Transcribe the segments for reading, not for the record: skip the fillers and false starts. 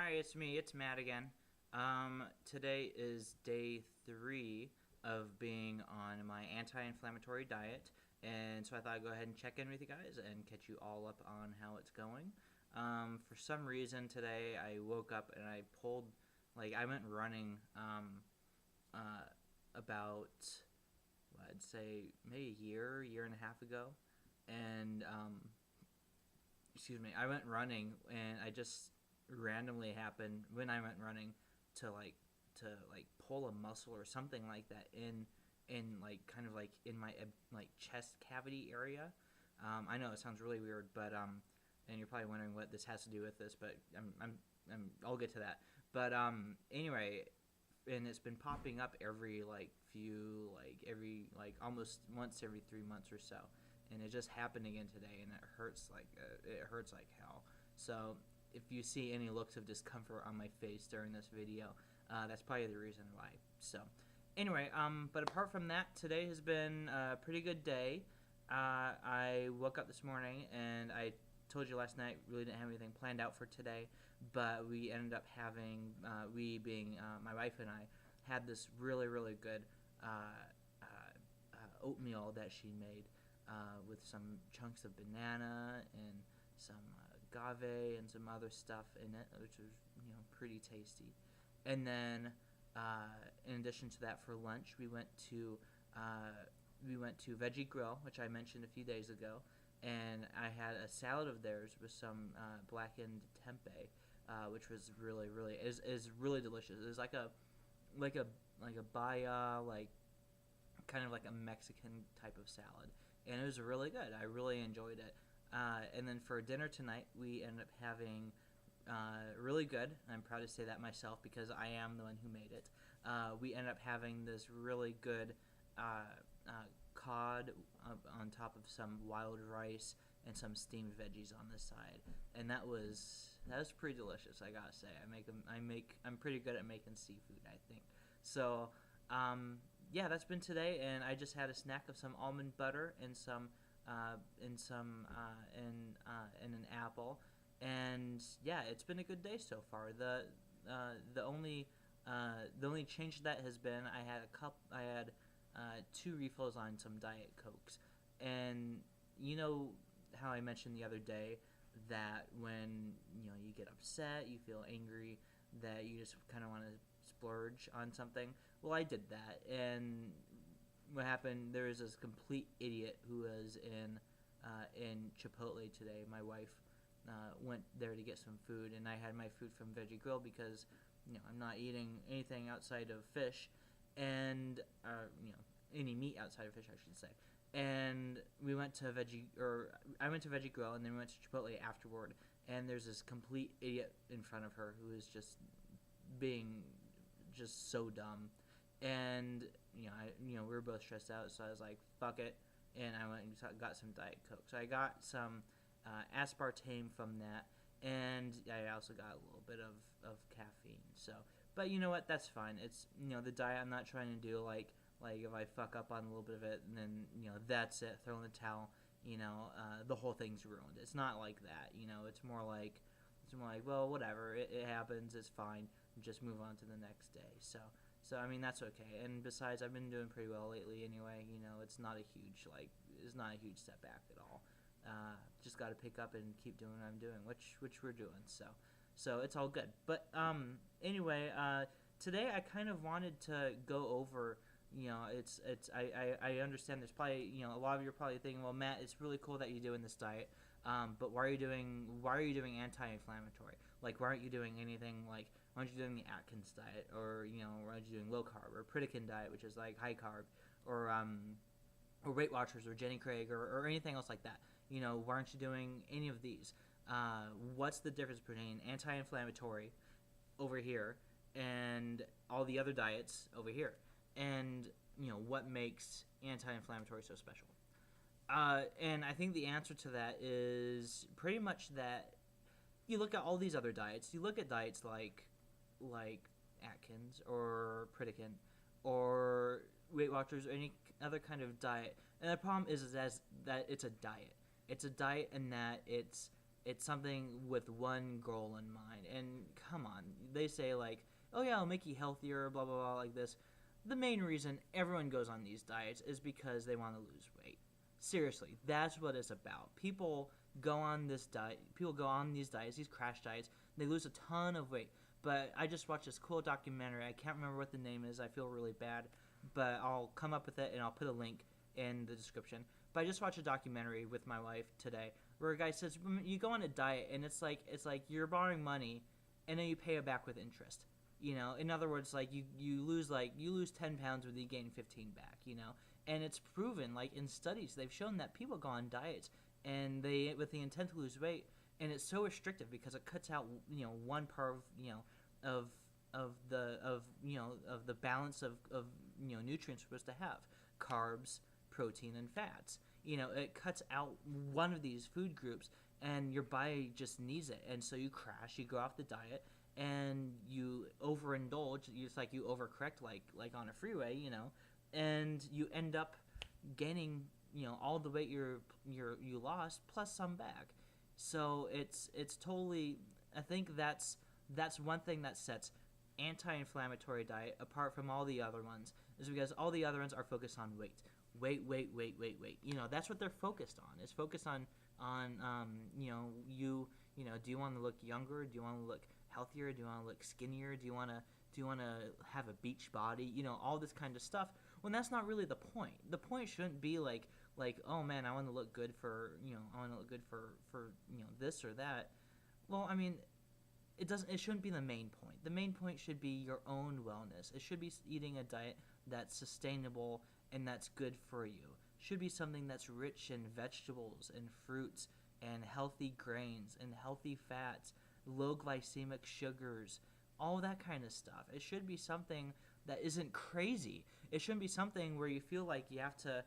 Hi, it's me. It's Matt again. Today is day 3 of being on my anti-inflammatory diet, and so I thought I'd go ahead and check in with you guys and catch you all up on how it's going. For some reason today, I woke up and I pulled, I went running uh, about, I'd say maybe a year and a half ago, and excuse me, I went running and I just randomly happened when I went running to like pull a muscle or something like that in like kind of like in my like chest cavity area. I know it sounds really weird, but and you're probably wondering what this has to do with this, but I'll get to that. But anyway, and it's been popping up every every like almost once every 3 months or so, and it just happened again today, and it hurts like hell. So if you see any looks of discomfort on my face during this video, that's probably the reason why. So anyway, but apart from that, today has been a pretty good day. I woke up this morning and I told you last night really didn't have anything planned out for today, but we ended up having we being my wife and I had this really good oatmeal that she made with some chunks of banana and some agave and some other stuff in it, which was pretty tasty. And then in addition to that, for lunch we went to Veggie Grill, which I mentioned a few days ago, and I had a salad of theirs with some blackened tempeh, which was really is really delicious. It was like a like a baya, like kind of like a Mexican type of salad, and it was really good. I really enjoyed it. And then for dinner tonight, we ended up having really good. I'm proud to say that myself because I am the one who made it. We ended up having this really good cod on top of some wild rice and some steamed veggies on the side, and that was pretty delicious. I gotta say, I'm pretty good at making seafood, I think. So yeah, that's been today, and I just had a snack of some almond butter and and an apple, and yeah, it's been a good day so far. The only change to that has been I had 2 refills on some Diet Cokes, and you know how I mentioned the other day that when you get upset, you feel angry, that you just kind of want to splurge on something. Well, I did that, and what happened? There was this complete idiot who was in Chipotle today. My wife went there to get some food, and I had my food from Veggie Grill because I'm not eating anything outside of fish, and any meat outside of fish, I should say. And I went to Veggie Grill, and then we went to Chipotle afterward. And there's this complete idiot in front of her who is just being just so dumb, and we were both stressed out, so I was like, fuck it, and I went and got some Diet Coke. So I got some aspartame from that, and I also got a little bit of caffeine. So, but you know what? That's fine. It's the diet. I'm not trying to do like if I fuck up on a little bit of it, and then that's it. Throw in the towel. The whole thing's ruined. It's not like that. It's more like well, whatever. It happens. It's fine. Just move on to the next day. So I mean that's okay. And besides, I've been doing pretty well lately anyway. It's not a huge setback at all. Just got to pick up and keep doing what I'm doing, which we're doing. So it's all good. But anyway, today I kind of wanted to go over. I understand there's probably a lot of you are probably thinking, well, Matt, it's really cool that you're doing this diet, but why are you doing anti-inflammatory? Like, why aren't you doing anything like, why aren't you doing the Atkins diet, or why aren't you doing low carb or Pritikin diet, which is like high carb, or Weight Watchers or Jenny Craig or anything else like that? Why aren't you doing any of these? What's the difference between anti-inflammatory over here and all the other diets over here? And what makes anti-inflammatory so special? And I think the answer to that is pretty much that you look at all these other diets. You look at diets like Atkins or Pritikin or Weight Watchers or any other kind of diet, and the problem is that it's a diet. It's a diet in that It's something with one goal in mind. And come on, they say like, oh yeah, I'll make you healthier, blah blah blah, like this. The main reason everyone goes on these diets is because they want to lose weight. Seriously, that's what it's about. People go on this diet. People go on these diets, these crash diets. They lose a ton of weight. But I just watched this cool documentary. I can't remember what the name is. I feel really bad, but I'll come up with it and I'll put a link in the description. But I just watched a documentary with my wife today where a guy says you go on a diet and it's like you're borrowing money and then you pay it back with interest. In other words, like you lose 10 pounds but you gain 15 back. And it's proven, like in studies, they've shown that people go on diets and they with the intent to lose weight, and it's so restrictive because it cuts out one part of the balance of nutrients we're supposed to have: carbs, protein, and fats. It cuts out one of these food groups, and your body just needs it, and so you crash, you go off the diet, and you overindulge. It's like you overcorrect, like on a freeway, and you end up gaining all the weight you lost plus some back. So it's totally. I think that's one thing that sets anti-inflammatory diet apart from all the other ones, is because all the other ones are focused on weight. That's what they're focused on. It's focused on do you want to look younger? Do you want to look healthier? Do you want to look skinnier? Do you want to have a beach body? All this kind of stuff. When that's not really the point. The point shouldn't be like oh man, I want to look good for this or that. Well, I mean, it shouldn't be the main point. The main point should be your own wellness. It should be eating a diet that's sustainable and that's good for you. It should be something that's rich in vegetables and fruits and healthy grains and healthy fats, low glycemic sugars, all that kind of stuff. It should be something that isn't crazy. It shouldn't be something where you feel like you have to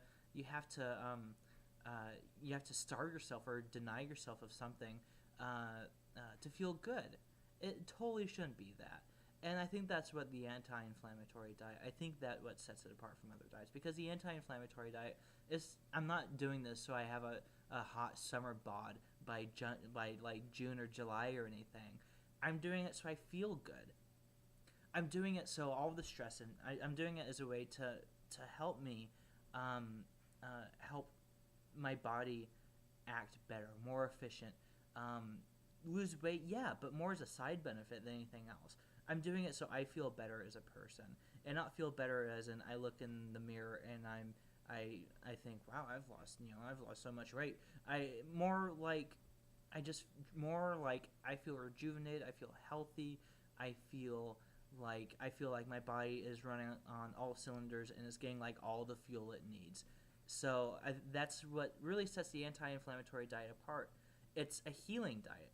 starve yourself or deny yourself of something to feel good. It totally shouldn't be that. And I think that's what the anti-inflammatory diet, I think that what sets it apart from other diets. Because the anti-inflammatory diet is, I'm not doing this so I have a hot summer bod by like June or July or anything. I'm doing it so I feel good. I'm doing it so all the stress, and I'm doing it as a way to help me help my body act better, more efficient, lose weight, yeah, but more as a side benefit than anything else. I'm doing it so I feel better as a person, and not feel better as in I look in the mirror and I think, wow, I've lost so much weight. I feel rejuvenated. I feel healthy. I feel like my body is running on all cylinders and is getting like all the fuel it needs. So that's what really sets the anti-inflammatory diet apart. It's a healing diet.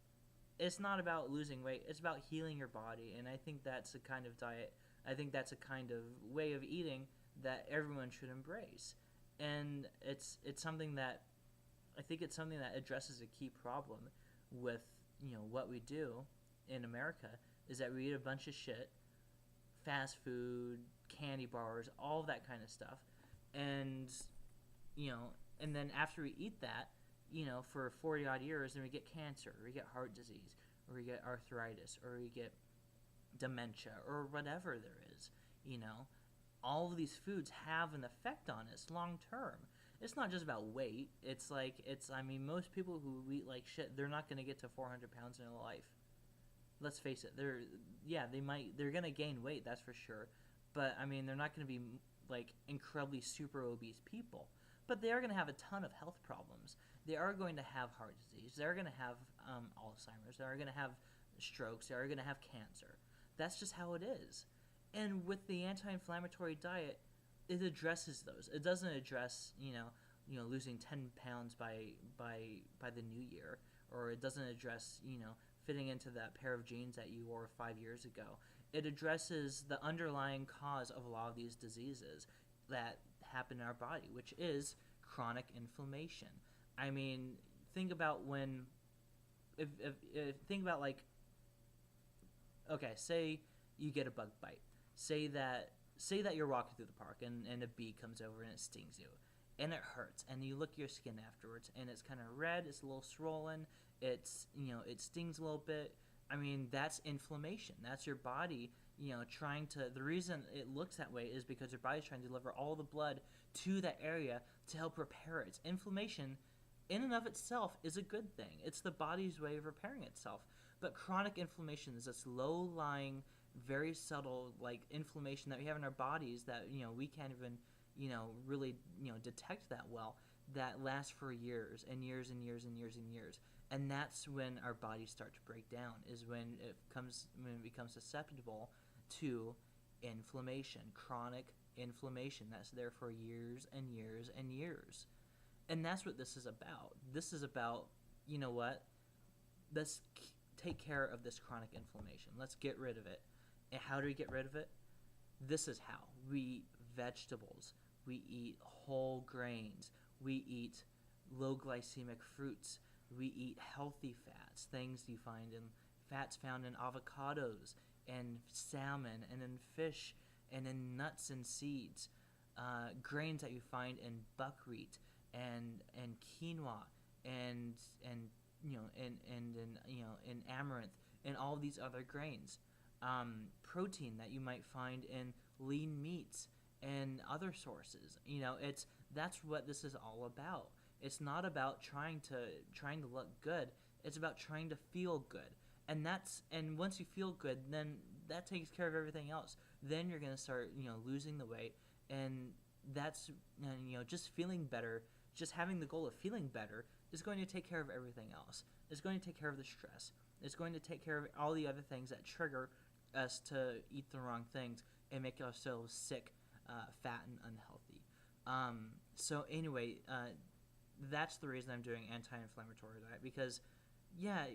It's not about losing weight. It's about healing your body, and I think that's a kind of diet. I think that's a kind of way of eating that everyone should embrace. And it's something that I think it's something that addresses a key problem with what we do in America, is that we eat a bunch of shit, fast food, candy bars, all that kind of stuff, and and then after we eat that, for 40 odd years, then we get cancer, or we get heart disease, or we get arthritis, or we get dementia, or whatever there is. All of these foods have an effect on us long term. It's not just about weight. Most people who eat like shit, they're not going to get to 400 pounds in their life. Let's face it. They're going to gain weight, that's for sure. But they're not going to be like incredibly super obese people. But they are going to have a ton of health problems. They are going to have heart disease. They're going to have Alzheimer's. They're going to have strokes. They're going to have cancer. That's just how it is. And with the anti-inflammatory diet, it addresses those. It doesn't address losing 10 pounds by the new year, or it doesn't address fitting into that pair of jeans that you wore 5 years ago. It addresses the underlying cause of a lot of these diseases that happen in our body, which is chronic inflammation. Think about when, okay, say you get a bug bite. Say that you're walking through the park and a bee comes over and it stings you, and it hurts, and you look at your skin afterwards, and it's kind of red, it's a little swollen, It's, it stings a little bit. I mean, that's inflammation. That's your body, trying to. The reason it looks that way is because your body's trying to deliver all the blood to that area to help repair it. It's inflammation in and of itself is a good thing. It's the body's way of repairing itself. But chronic inflammation is this low-lying, very subtle, like, inflammation that we have in our bodies that, we can't even, really, detect that well, that lasts for years and years and years and years and years. And that's when our bodies start to break down, is when it becomes susceptible to inflammation, chronic inflammation that's there for years and years and years. And that's what this is about. This is about, you know what? Let's take care of this chronic inflammation. Let's get rid of it. And how do we get rid of it? This is how. We eat vegetables. We eat whole grains. We eat low glycemic fruits. We eat healthy fats, things you find in fats found in avocados and salmon and in fish and in nuts and seeds, grains that you find in buckwheat and quinoa and in amaranth and all these other grains, protein that you might find in lean meats and other sources. That's what this is all about. It's not about trying to look good. It's about trying to feel good. And once you feel good, then that takes care of everything else. Then you're going to start, losing the weight, and that's, just feeling better, just having the goal of feeling better is going to take care of everything else. It's going to take care of the stress. It's going to take care of all the other things that trigger us to eat the wrong things and make ourselves sick, fat, and unhealthy. So anyway, that's the reason I'm doing anti-inflammatory diet, because, yeah,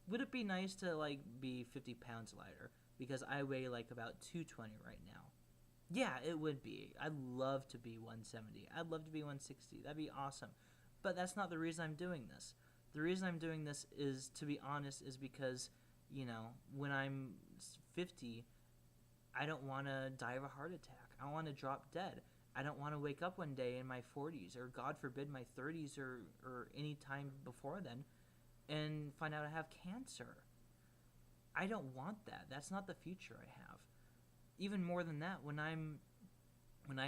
would it be nice to, like, be 50 pounds lighter? Because I weigh, like, about 220 right now. Yeah, it would be. I'd love to be 170. I'd love to be 160. That'd be awesome. But that's not the reason I'm doing this. The reason I'm doing this is, to be honest, is because, when I'm 50, I don't want to die of a heart attack. I want to drop dead. I don't want to wake up one day in my 40s, or God forbid my 30s, or any time before then, and find out I have cancer. I don't want that. That's not the future I have. Even more than that, when I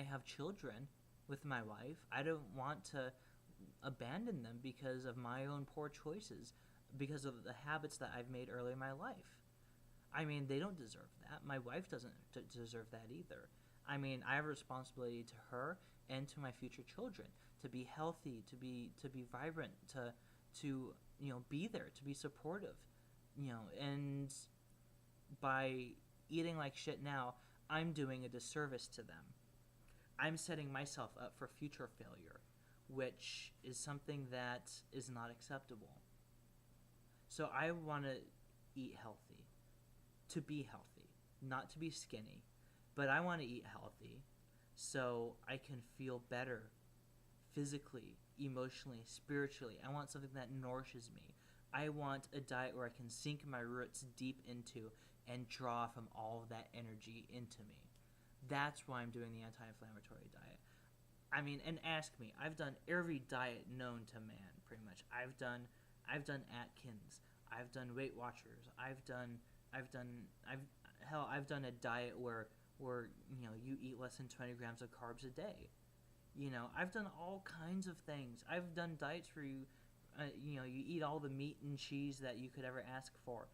have children with my wife, I don't want to abandon them because of my own poor choices, because of the habits that I've made early in my life. I mean, they don't deserve that. My wife doesn't deserve that either. I mean, I have a responsibility to her and to my future children to be healthy, to be vibrant, to be there, to be supportive, and by eating like shit now, I'm doing a disservice to them. I'm setting myself up for future failure, which is something that is not acceptable. So I want to eat healthy, to be healthy, not to be skinny, but I want to eat healthy so I can feel better physically, emotionally, spiritually. I want something that nourishes me. I want a diet where I can sink my roots deep into and draw from all of that energy into me. That's why I'm doing the anti-inflammatory diet. I mean, and ask me, I've done every diet known to man, pretty much. I've done Atkins. I've done Weight Watchers. I've done a diet where you eat less than 20 grams of carbs a day. I've done all kinds of things. I've done diets where you eat all the meat and cheese that you could ever ask for.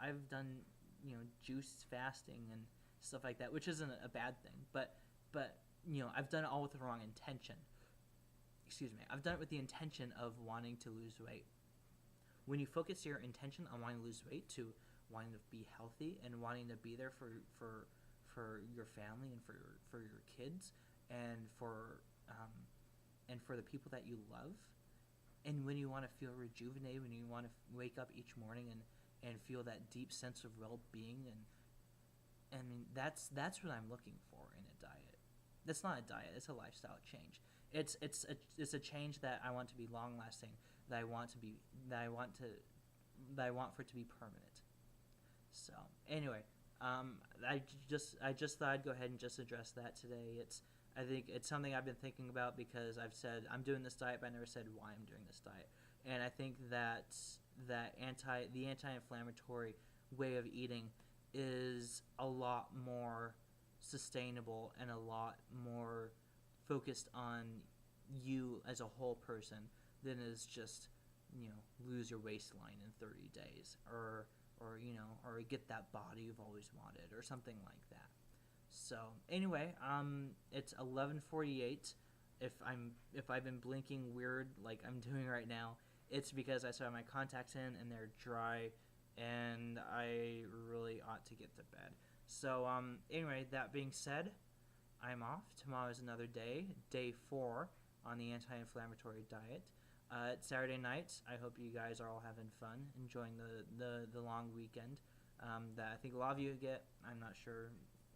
I've done juice fasting and stuff like that, which isn't a bad thing, but I've done it all with the wrong intention. Excuse me. I've done it with the intention of wanting to lose weight. When you focus your intention on wanting to lose weight to wanting to be healthy and wanting to be there for your family and for your kids and for the people that you love, and when you want to feel rejuvenated, when you want to wake up each morning and feel that deep sense of well-being, and I mean that's what I'm looking for in a diet. That's not a diet; it's a lifestyle change. It's a change that I want to be long-lasting. That I want for it to be permanent. So anyway, I just thought I'd go ahead and just address that today. I think it's something I've been thinking about because I've said I'm doing this diet, but I never said why I'm doing this diet. and I think that the anti-inflammatory way of eating is a lot more sustainable and a lot more focused on you as a whole person than is just, lose your waistline in 30 days, or get that body you've always wanted, or something like that. So anyway, it's 11:48. If I've been blinking weird like I'm doing right now, it's because I still have my contacts in and they're dry, and I really ought to get to bed. So anyway, that being said, I'm off. Tomorrow is another day, day 4 on the anti-inflammatory diet. It's Saturday night. I hope you guys are all having fun, enjoying the long weekend that I think a lot of you get. I'm not sure.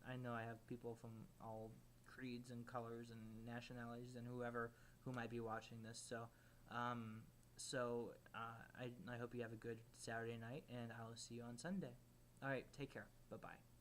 I know I have people from all creeds and colors and nationalities and who might be watching this. I hope you have a good Saturday night, and I will see you on Sunday. All right, take care. Bye-bye.